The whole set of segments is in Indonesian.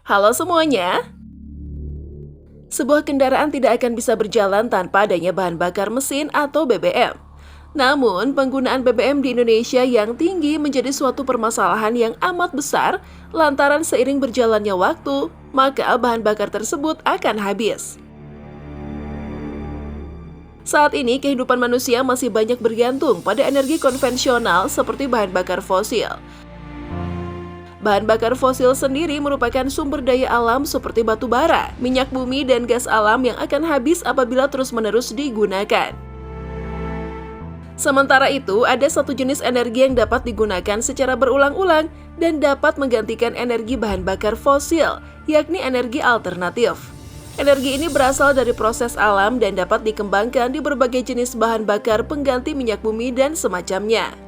Halo semuanya. Sebuah kendaraan tidak akan bisa berjalan tanpa adanya bahan bakar mesin atau BBM. Namun, penggunaan BBM di Indonesia yang tinggi menjadi suatu permasalahan yang amat besar lantaran seiring berjalannya waktu, maka bahan bakar tersebut akan habis. Saat ini, kehidupan manusia masih banyak bergantung pada energi konvensional seperti bahan bakar fosil. Bahan bakar fosil sendiri merupakan sumber daya alam seperti batu bara, minyak bumi, dan gas alam yang akan habis apabila terus-menerus digunakan. Sementara itu, ada satu jenis energi yang dapat digunakan secara berulang-ulang dan dapat menggantikan energi bahan bakar fosil, yakni energi alternatif. Energi ini berasal dari proses alam dan dapat dikembangkan di berbagai jenis bahan bakar pengganti minyak bumi dan semacamnya.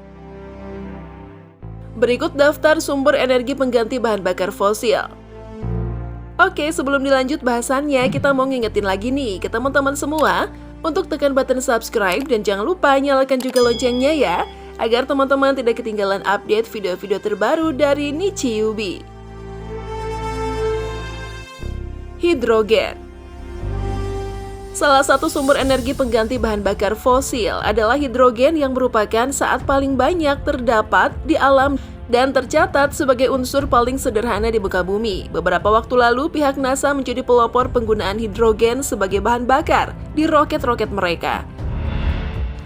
Berikut daftar sumber energi pengganti bahan bakar fosil. Oke, sebelum dilanjut bahasannya, kita mau ngingetin lagi nih ke teman-teman semua untuk tekan button subscribe dan jangan lupa nyalakan juga loncengnya ya, agar teman-teman tidak ketinggalan update video-video terbaru dari Nichi Yubi. Hidrogen. Salah satu sumber energi pengganti bahan bakar fosil adalah hidrogen yang merupakan saat paling banyak terdapat di alam dan tercatat sebagai unsur paling sederhana di muka bumi. Beberapa waktu lalu, pihak NASA menjadi pelopor penggunaan hidrogen sebagai bahan bakar di roket-roket mereka.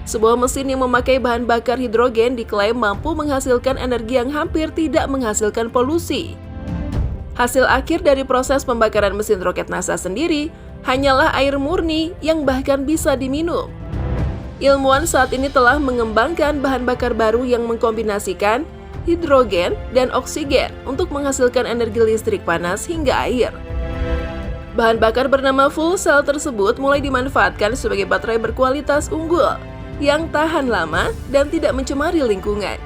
Sebuah mesin yang memakai bahan bakar hidrogen diklaim mampu menghasilkan energi yang hampir tidak menghasilkan polusi. Hasil akhir dari proses pembakaran mesin roket NASA sendiri hanyalah air murni yang bahkan bisa diminum. Ilmuwan saat ini telah mengembangkan bahan bakar baru yang mengkombinasikan hidrogen dan oksigen untuk menghasilkan energi listrik panas hingga air. Bahan bakar bernama fuel cell tersebut mulai dimanfaatkan sebagai baterai berkualitas unggul yang tahan lama dan tidak mencemari lingkungan.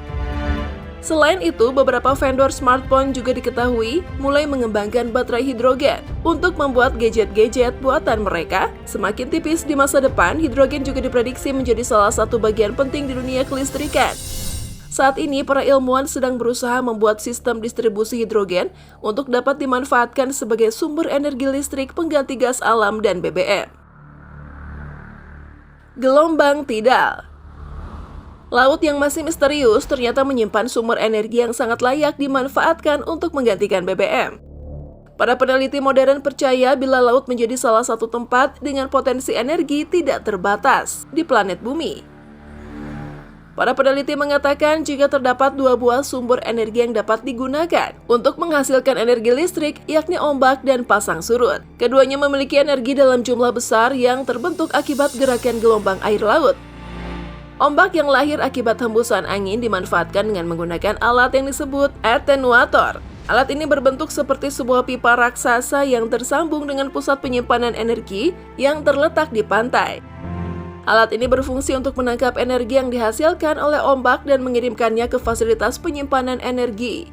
Selain itu, beberapa vendor smartphone juga diketahui mulai mengembangkan baterai hidrogen untuk membuat gadget-gadget buatan mereka semakin tipis di masa depan. Hidrogen juga diprediksi menjadi salah satu bagian penting di dunia kelistrikan. Saat ini, para ilmuwan sedang berusaha membuat sistem distribusi hidrogen untuk dapat dimanfaatkan sebagai sumber energi listrik pengganti gas alam dan BBM. Gelombang tidal. Laut yang masih misterius ternyata menyimpan sumber energi yang sangat layak dimanfaatkan untuk menggantikan BBM. Para peneliti modern percaya bila laut menjadi salah satu tempat dengan potensi energi tidak terbatas di planet bumi. Para peneliti mengatakan jika terdapat dua buah sumber energi yang dapat digunakan untuk menghasilkan energi listrik, yakni ombak dan pasang surut. Keduanya memiliki energi dalam jumlah besar yang terbentuk akibat gerakan gelombang air laut. Ombak yang lahir akibat hembusan angin dimanfaatkan dengan menggunakan alat yang disebut attenuator. Alat ini berbentuk seperti sebuah pipa raksasa yang tersambung dengan pusat penyimpanan energi yang terletak di pantai. Alat ini berfungsi untuk menangkap energi yang dihasilkan oleh ombak dan mengirimkannya ke fasilitas penyimpanan energi.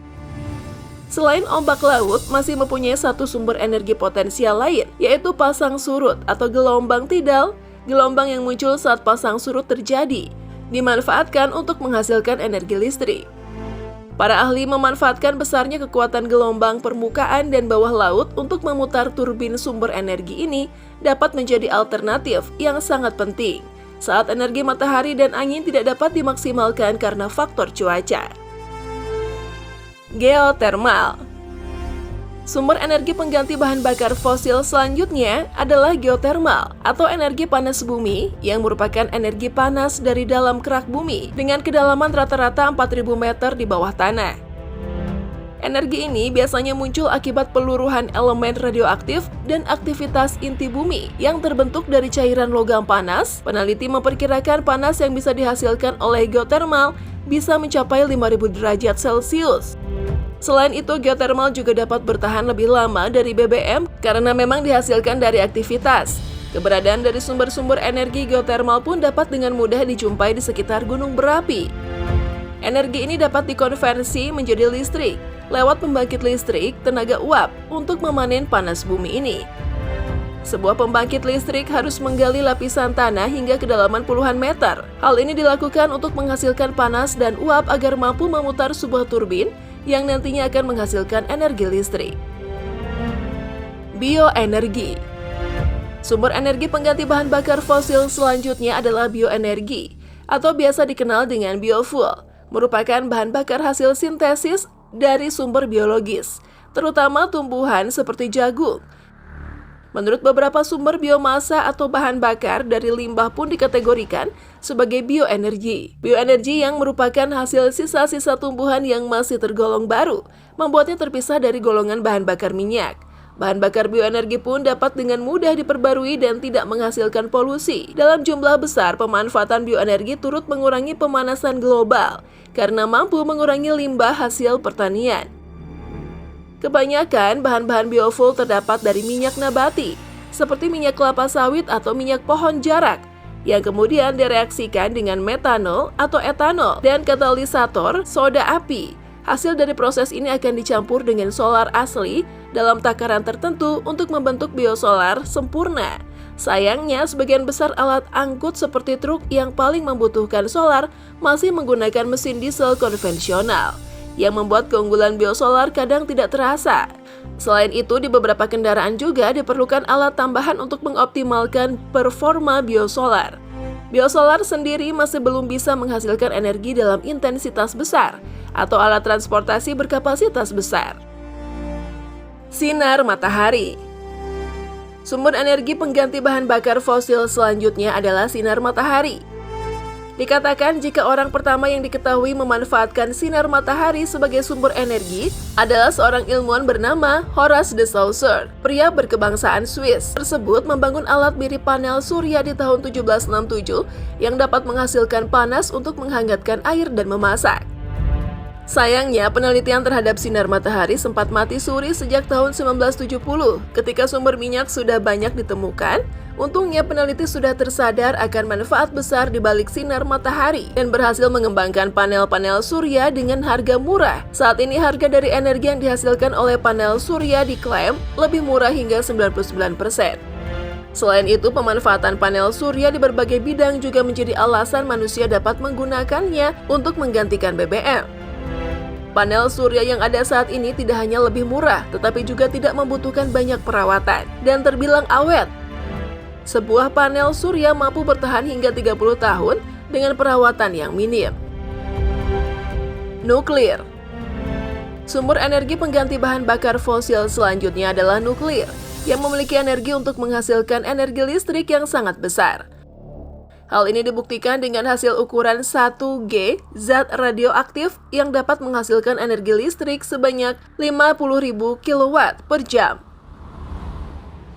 Selain ombak laut, masih mempunyai satu sumber energi potensial lain, yaitu pasang surut atau gelombang tidal. Gelombang yang muncul saat pasang surut terjadi, dimanfaatkan untuk menghasilkan energi listrik. Para ahli memanfaatkan besarnya kekuatan gelombang permukaan dan bawah laut untuk memutar turbin. Sumber energi ini dapat menjadi alternatif yang sangat penting saat energi matahari dan angin tidak dapat dimaksimalkan karena faktor cuaca. Geotermal. Sumber energi pengganti bahan bakar fosil selanjutnya adalah geotermal atau energi panas bumi yang merupakan energi panas dari dalam kerak bumi dengan kedalaman rata-rata 4.000 meter di bawah tanah. Energi ini biasanya muncul akibat peluruhan elemen radioaktif dan aktivitas inti bumi yang terbentuk dari cairan logam panas. Peneliti memperkirakan panas yang bisa dihasilkan oleh geotermal bisa mencapai 5.000 derajat Celcius. Selain itu, geotermal juga dapat bertahan lebih lama dari BBM karena memang dihasilkan dari aktivitas. Keberadaan dari sumber-sumber energi geotermal pun dapat dengan mudah dijumpai di sekitar gunung berapi. Energi ini dapat dikonversi menjadi listrik lewat pembangkit listrik tenaga uap untuk memanen panas bumi ini. Sebuah pembangkit listrik harus menggali lapisan tanah hingga kedalaman puluhan meter. Hal ini dilakukan untuk menghasilkan panas dan uap agar mampu memutar sebuah turbin yang nantinya akan menghasilkan energi listrik. Bioenergi. Sumber energi pengganti bahan bakar fosil selanjutnya adalah bioenergi, atau biasa dikenal dengan biofuel, merupakan bahan bakar hasil sintesis dari sumber biologis, terutama tumbuhan seperti jagung. Menurut beberapa sumber, biomasa atau bahan bakar dari limbah pun dikategorikan sebagai bioenergi. Bioenergi yang merupakan hasil sisa-sisa tumbuhan yang masih tergolong baru, membuatnya terpisah dari golongan bahan bakar minyak. Bahan bakar bioenergi pun dapat dengan mudah diperbarui dan tidak menghasilkan polusi. Dalam jumlah besar, pemanfaatan bioenergi turut mengurangi pemanasan global karena mampu mengurangi limbah hasil pertanian. Kebanyakan bahan-bahan biofuel terdapat dari minyak nabati, seperti minyak kelapa sawit atau minyak pohon jarak, yang kemudian direaksikan dengan metanol atau etanol dan katalisator soda api. Hasil dari proses ini akan dicampur dengan solar asli dalam takaran tertentu untuk membentuk biosolar sempurna. Sayangnya, sebagian besar alat angkut seperti truk yang paling membutuhkan solar masih menggunakan mesin diesel konvensional, yang membuat keunggulan biosolar kadang tidak terasa. Selain itu, di beberapa kendaraan juga diperlukan alat tambahan untuk mengoptimalkan performa biosolar. Biosolar sendiri masih belum bisa menghasilkan energi dalam intensitas besar atau alat transportasi berkapasitas besar. Sinar matahari. Sumber energi pengganti bahan bakar fosil selanjutnya adalah sinar matahari. Dikatakan jika orang pertama yang diketahui memanfaatkan sinar matahari sebagai sumber energi adalah seorang ilmuwan bernama Horace de Saussure. Pria berkebangsaan Swiss tersebut membangun alat mirip panel surya di tahun 1767 yang dapat menghasilkan panas untuk menghangatkan air dan memasak. Sayangnya, penelitian terhadap sinar matahari sempat mati suri sejak tahun 1970 ketika sumber minyak sudah banyak ditemukan. Untungnya peneliti sudah tersadar akan manfaat besar di balik sinar matahari dan berhasil mengembangkan panel-panel surya dengan harga murah. Saat ini harga dari energi yang dihasilkan oleh panel surya diklaim lebih murah hingga 99%. Selain itu, pemanfaatan panel surya di berbagai bidang juga menjadi alasan manusia dapat menggunakannya untuk menggantikan BBM. Panel surya yang ada saat ini tidak hanya lebih murah, tetapi juga tidak membutuhkan banyak perawatan dan terbilang awet. Sebuah panel surya mampu bertahan hingga 30 tahun dengan perawatan yang minim. Nuklir. Sumber energi pengganti bahan bakar fosil selanjutnya adalah nuklir, yang memiliki energi untuk menghasilkan energi listrik yang sangat besar. Hal ini dibuktikan dengan hasil ukuran 1G zat radioaktif yang dapat menghasilkan energi listrik sebanyak 50.000 kW per jam.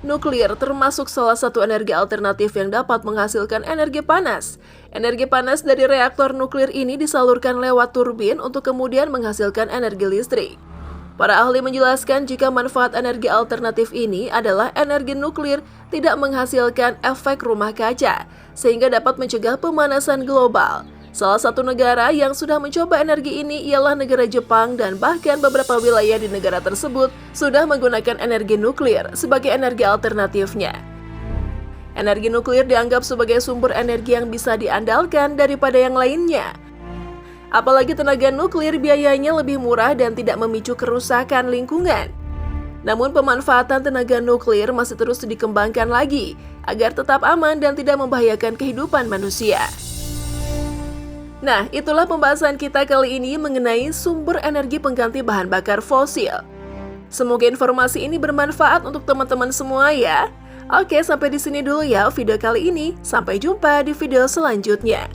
Nuklir termasuk salah satu energi alternatif yang dapat menghasilkan energi panas. Energi panas dari reaktor nuklir ini disalurkan lewat turbin untuk kemudian menghasilkan energi listrik. Para ahli menjelaskan jika manfaat energi alternatif ini adalah energi nuklir tidak menghasilkan efek rumah kaca, sehingga dapat mencegah pemanasan global. Salah satu negara yang sudah mencoba energi ini ialah negara Jepang, dan bahkan beberapa wilayah di negara tersebut sudah menggunakan energi nuklir sebagai energi alternatifnya. Energi nuklir dianggap sebagai sumber energi yang bisa diandalkan daripada yang lainnya. Apalagi tenaga nuklir biayanya lebih murah dan tidak memicu kerusakan lingkungan. Namun pemanfaatan tenaga nuklir masih terus dikembangkan lagi agar tetap aman dan tidak membahayakan kehidupan manusia. Nah, itulah pembahasan kita kali ini mengenai sumber energi pengganti bahan bakar fosil. Semoga informasi ini bermanfaat untuk teman-teman semua ya. Oke, sampai di sini dulu ya video kali ini. Sampai jumpa di video selanjutnya.